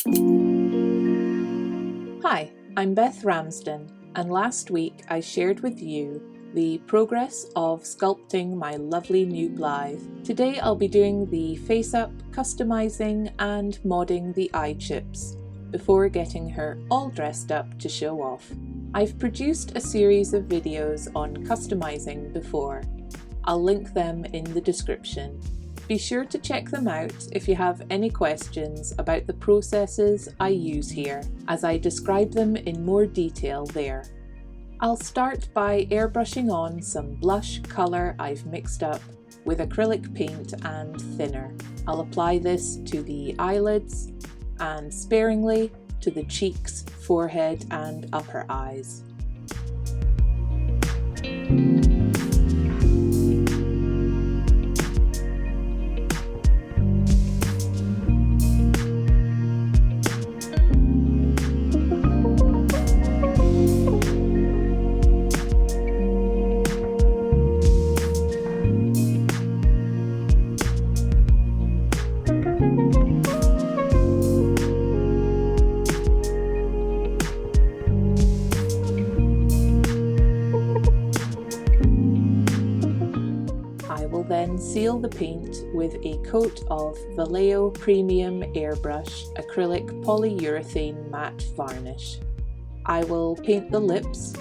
Hi, I'm Beth Ramsden, and last week I shared with you the progress of sculpting my lovely new Blythe. Today I'll be doing the face-up, customizing and modding the Eyechips before getting her all dressed up to show off. I've produced a series of videos on customizing before. I'll link them in the description. Be sure to check them out if you have any questions about the processes I use here, as I describe them in more detail there. I'll start by airbrushing on some blush colour I've mixed up with acrylic paint and thinner. I'll apply this to the eyelids and sparingly to the cheeks, forehead and upper eyes. Then seal the paint with a coat of Vallejo Premium Airbrush Acrylic Polyurethane Matte Varnish. I will paint the lips,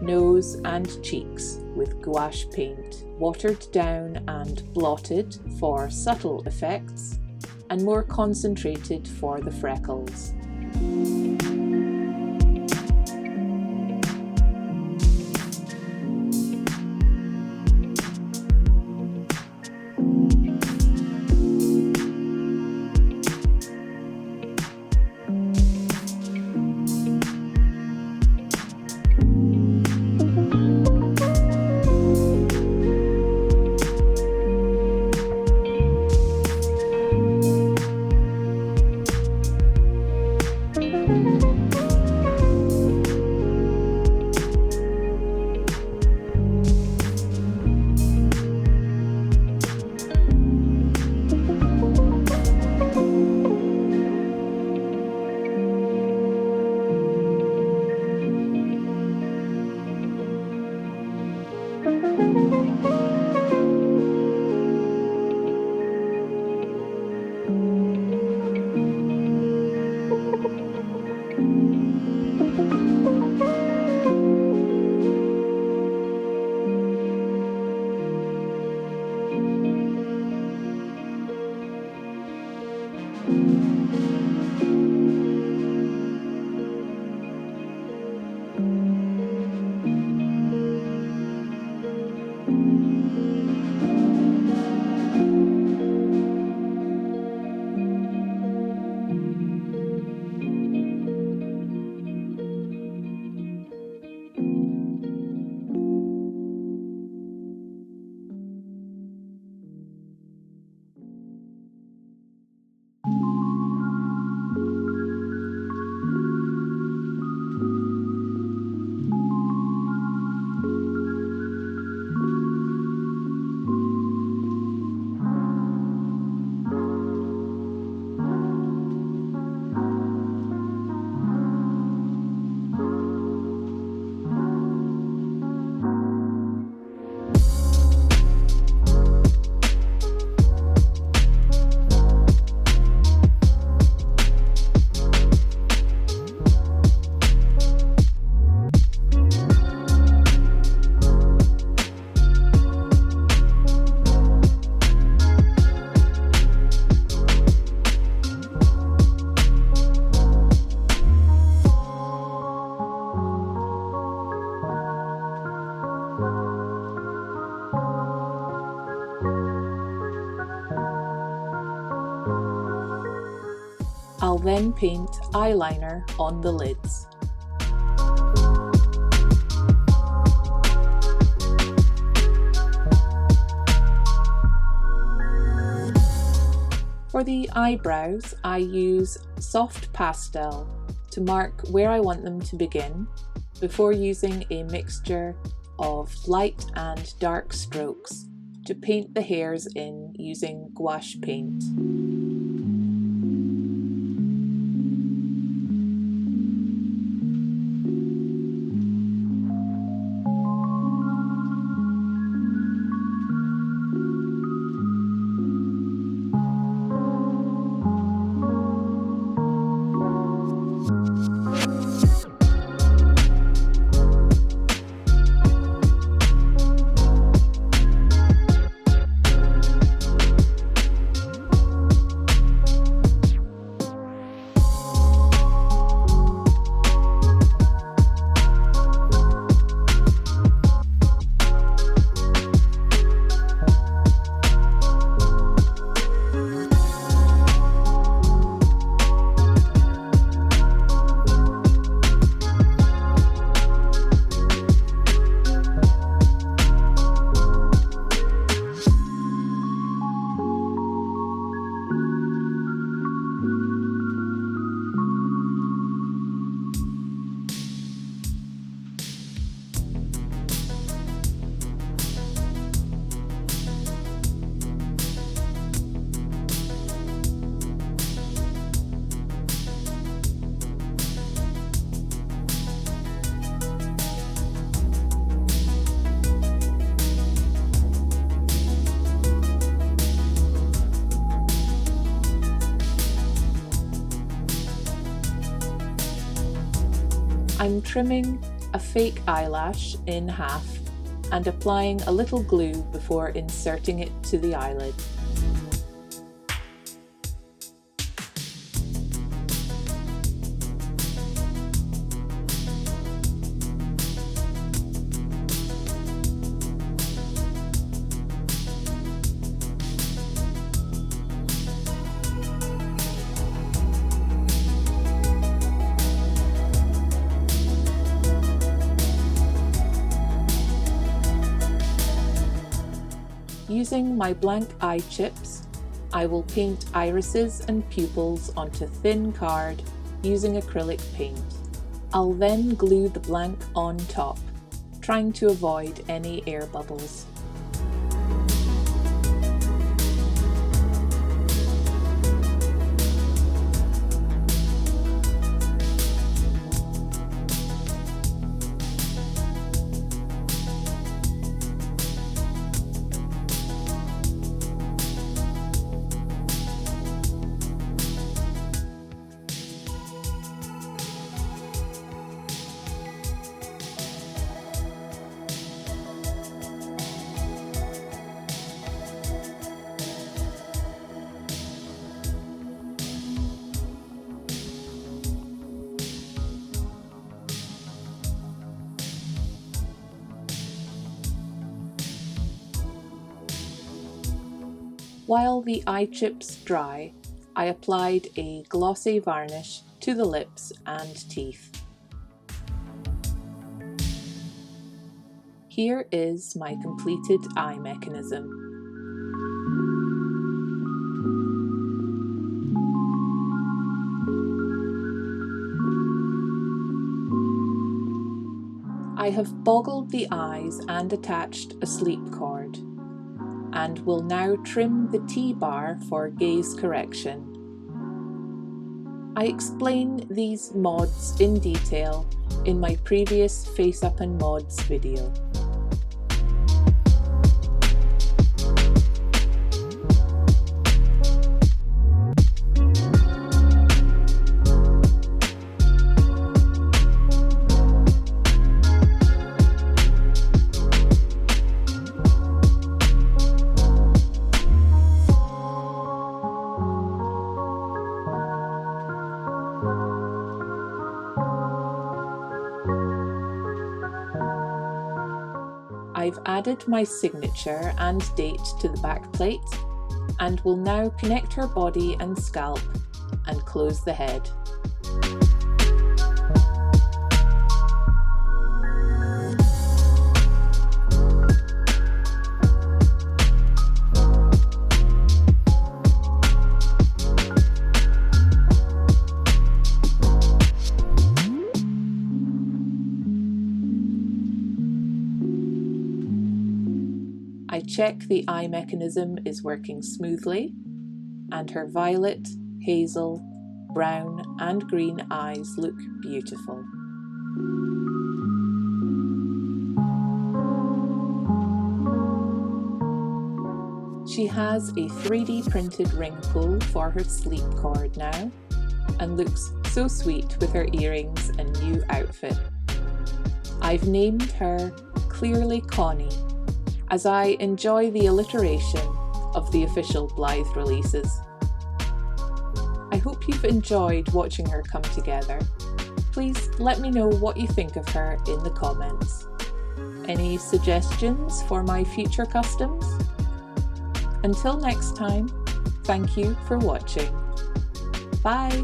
nose and cheeks with gouache paint, watered down and blotted for subtle effects and more concentrated for the freckles. I'll then paint eyeliner on the lids. For the eyebrows, I use soft pastel to mark where I want them to begin before using a mixture of light and dark strokes to paint the hairs in using gouache paint. I'm trimming a fake eyelash in half and applying a little glue before inserting it to the eyelid. Using my blank eye chips, I will paint irises and pupils onto thin card using acrylic paint. I'll then glue the blank on top, trying to avoid any air bubbles. While the eye chips dry, I applied a glossy varnish to the lips and teeth. Here is my completed eye mechanism. I have boggled the eyes and attached a sleep cord, and will now trim the T-bar for gaze correction. I explain these mods in detail in my previous Face Up and Mods video. I've added my signature and date to the back plate and will now connect her body and scalp and close the head. I check the eye mechanism is working smoothly, and her violet, hazel, brown and green eyes look beautiful. She has a 3D printed ring pull for her sleep cord now, and looks so sweet with her earrings and new outfit. I've named her Clearly Connie, as I enjoy the alliteration of the official Blythe releases. I hope you've enjoyed watching her come together. Please let me know what you think of her in the comments. Any suggestions for my future customs? Until next time, thank you for watching. Bye!